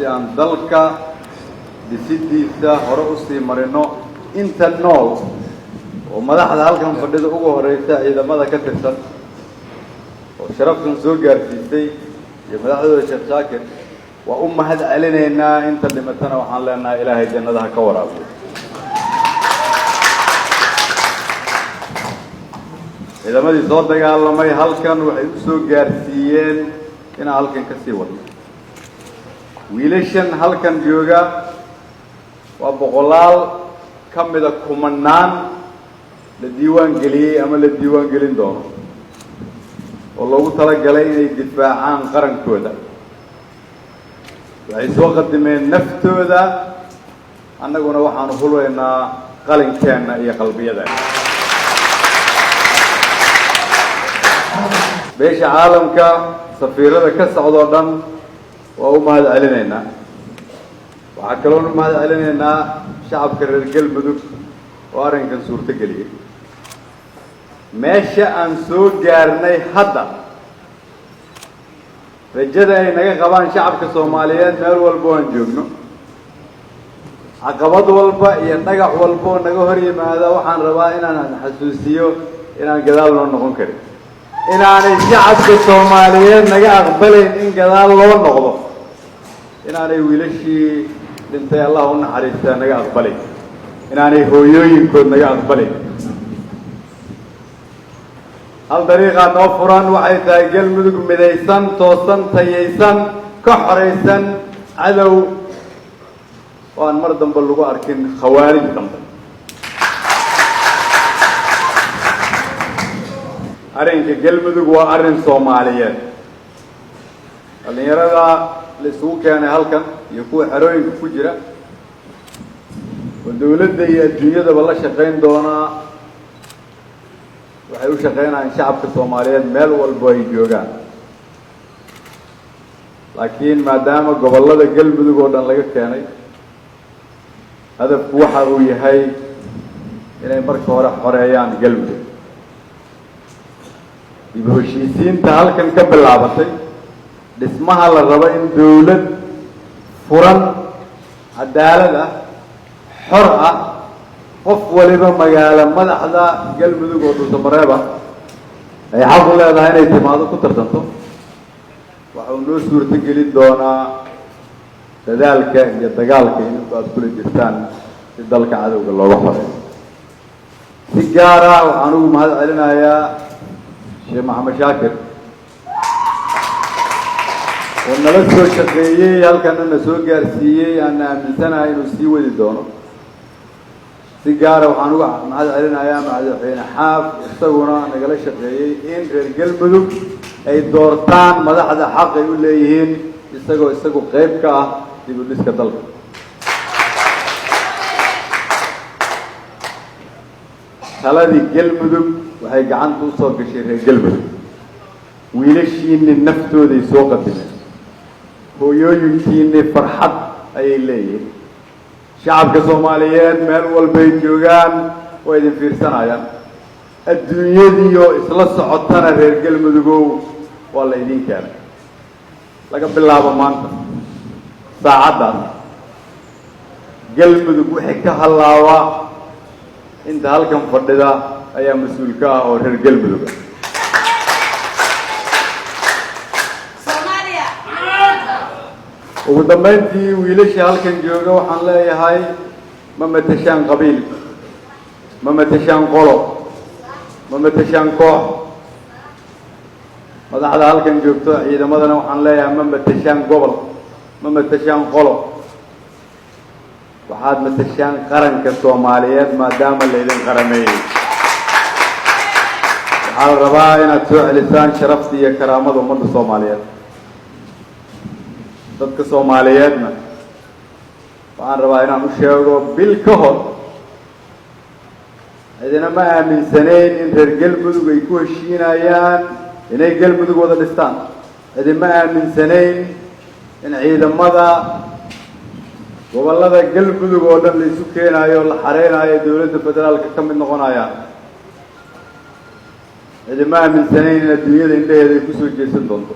aan dalka disidiisa hore u sii marino inta nool oo madaxda halkan fadhida ugu horeysa ciidamada ka tirsan oo sharafkan soo gaarsiisay iyo madaxdooda Sheekh Shaakir waa u mahad celinaynaa inta dhimatana waxaan leenahay Ilaahay jannada ka waraabiyo ciidamadii soo dagaalamay halkan waxay u soo gaarsiiyeen in halkan ka sii wado wiilashan halkan jooga waa boqolaal kamida kumanaan la diiwaan geliyay ama la diiwaan gelin doono oo loogu talagalay inay difaacaan qarankooda waxay soo qadimeen naftooda annaguna waxaanu hulweynaa qalinkeena iyo qalbiyadeena beesha caalamka safiirada ka socdo dhan waa u mahad celinaynaa waxaa kaloo u mahad celinaynaa shacabka reer galmudug oo arrinkan suurto geliyay meesha aan soo gaarnay hadda rajada ay naga qabaan shacabka Soomaaliyeed meel walba aan joogno caqabad walba iyo dhagax walba oo naga hor yimaada waxaan rabaa inaan xasuusiyo inaan gadaal loo noqon karin inaanay shacabka Soomaaliyeed naga aqbalayn in gadaal loo noqdo inaanay wiilashii dhintay Allah u naxariistaa naga aqbalayn inaanay hooyooyinkood naga aqbalayn hal dariiqa noo furan waxay tahay galmudug midaysan toosan tayaysan ka xoreysan cadow oo aan mar dambe lagu arkin khawaarij dambe arrinka galmudug waa arrin Soomaaliyeed dhalinyarada la isugu keenay halkan iyo kuwa xerooyinka ku jira oo dawladda iyo adduunyadaba la shaqayn doonaa waxay u shaqaynayaan shacabka Soomaaliyeed meel walba ay joogaan laakiin maadaama gobollada galmudug oo dhan laga keenay hadafku waxa uu yahay inay marka hore xoreeyaan galmudug dib u heshiisiinta halkan ka bilaabatay dhismaha la rabo in dawlad furan cadaalad ah xor ah qof waliba magaalo madaxda galmudug oo Dhuusamareeba ay xaq u leedahay inay timaado ku tartanto waxa uu noo suurto gelin doonaa dadaalka iyo dagaalka in aad kula jirtaan si dalka cadowga looga xoreeyo si gaar ah waxaan ugu mahad celinayaa Sheekh Maxamed Shaakir oo nala soo shaqeeyay halkan na soo gaarsiiyay aan aaminsanahay inuu sii wadi doono si gaar ah waxaan ugu mahad celinayaa madaxweyne Xaaf isaguna nagala shaqeeyay in reer galmudug ay doortaan madaxda xaq ay u leeyihiin isagu qayb ka ah dib u dhiska dalka taladii galmudug waxay gacanta u soo gashay reer galmudug wiilashiinni naftooday soo qadimeen hooyooyinkiinni farxad ayay leeyihiin shacabka Soomaaliyeed meel walba ay joogaan way idin fiirsanayaan adduunyadiyo isla socotana reer galmudugow waa la idin keenay laga bilaabo maanta saacadaas galmudug wixii ka halaaba inta halkan fadhida ayaa mas'uul ka ah oo reer galmudug ugu dambeyntii wiilasha halkan jooga waxaan leeyahay ma matashaan qabiil ma matashaan qolo ma matashaan koox madaxda halkan joogto ciidamadana waxaan leeyahay ma matashaan gobol ma matashaan qolo waxaad matashaan qaranka Soomaaliyeed maadaama la idin qarameeyay waxaa la rabaa inaad soo celisaan sharafta iyo karaamada ummadda Soomaaliyeed dadka Soomaaliyeedna waxaan rabaa inaan u sheego bil ka hor idina ma aaminsanayn in reer galmudug ay ku heshiinayaan inay galmudug wada dhistaan idin ma aaminsanayn in ciidamada gobollada galmudug oo dhan la isu keenayo la xareynayo dawladda federaalka ka mid noqonayaan idin ma aaminsanayn in adduunyada indhaheeda ay ku soo jeesan doonto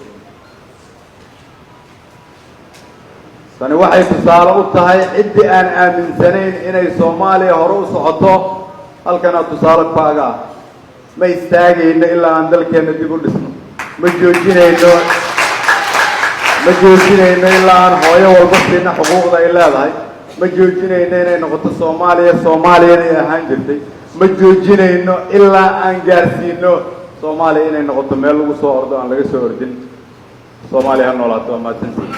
tani waxay tusaale u tahay ciddii aan aaminsanayn inay Soomaaliya hore u socoto halkana tusaale kaaga ah ma istaagayno ilaa aan dalkeena dib u dhisno ma joojinayno ilaa aan hooyo walba siina xuquuqda ay leedahay ma joojinayno inay noqoto Soomaaliya inay ahaan jirtay ma joojinayno ilaa aan gaarsiino Soomaaliya inay noqoto meel lagu soo ordo aan laga soo ordin Soomaaliya ha noolaato ma tantii